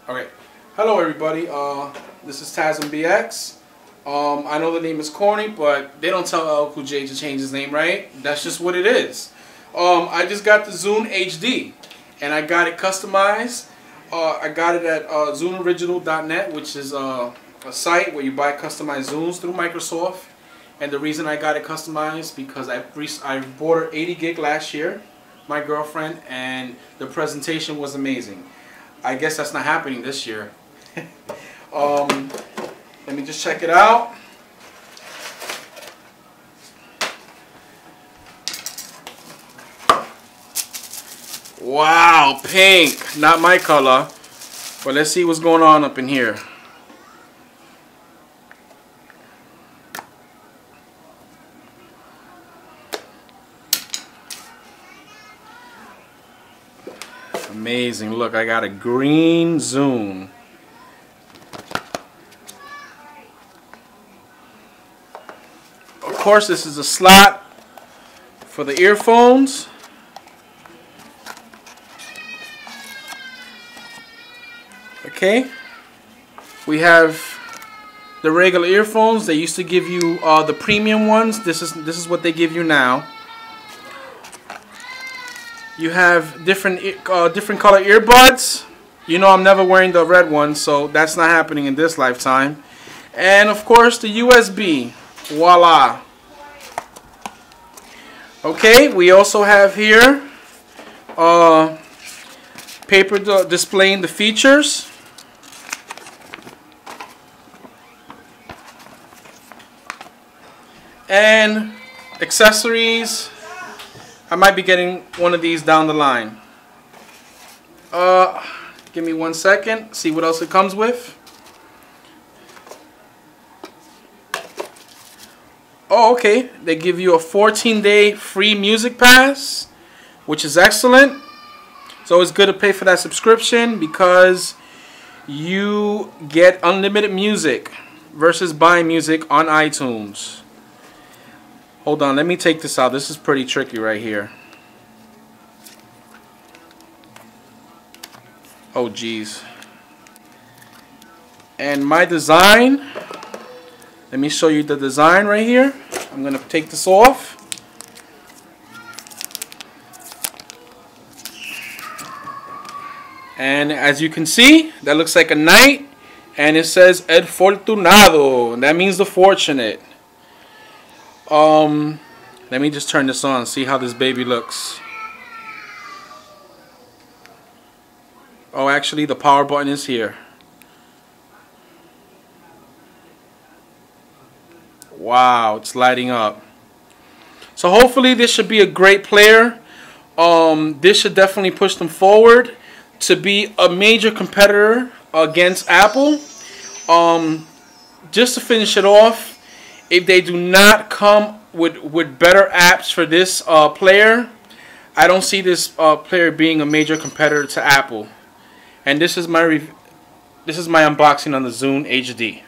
Okay. Hello, everybody. This is TazmBX. I know the name is corny, but they don't tell LL Cool J to change his name, right? That's just what it is. I just got the Zune HD, and I got it customized. I got it at ZuneOriginal.net, which is a site where you buy customized Zunes through Microsoft. And the reason I got it customized because I bought her 80 gig last year, my girlfriend, and the presentation was amazing. I guess that's not happening this year. Let me just check it out. Wow, pink. Not my color. But let's see what's going on up in here. Amazing. Look, I got a green Zune. Of course, this is a slot for the earphones. Okay. We have the regular earphones. They used to give you the premium ones. This is what they give you now. You have different color earbuds. You know I'm never wearing the red ones, so that's not happening in this lifetime. And of course the USB. Voila. Okay, we also have here paper displaying the features. And accessories. I might be getting one of these down the line. Give me 1 second. See what else it comes with. Oh, okay. They give you a 14-day free music pass, which is excellent. It's always good to pay for that subscription because you get unlimited music versus buying music on iTunes. Hold on, let me take this out. This is pretty tricky right here. Oh, geez. And my design, let me show you the design right here. I'm going to take this off. And as you can see, that looks like a knight. And it says El Fortunado. And that means the fortunate. Let me just turn this on, see how this baby looks. Oh, actually the power button is here. Wow, it's lighting up. So hopefully this should be a great player. This should definitely push them forward to be a major competitor against Apple. Just to finish it off, if they do not come with better apps for this player, I don't see this player being a major competitor to Apple. And this is my unboxing on the Zune HD.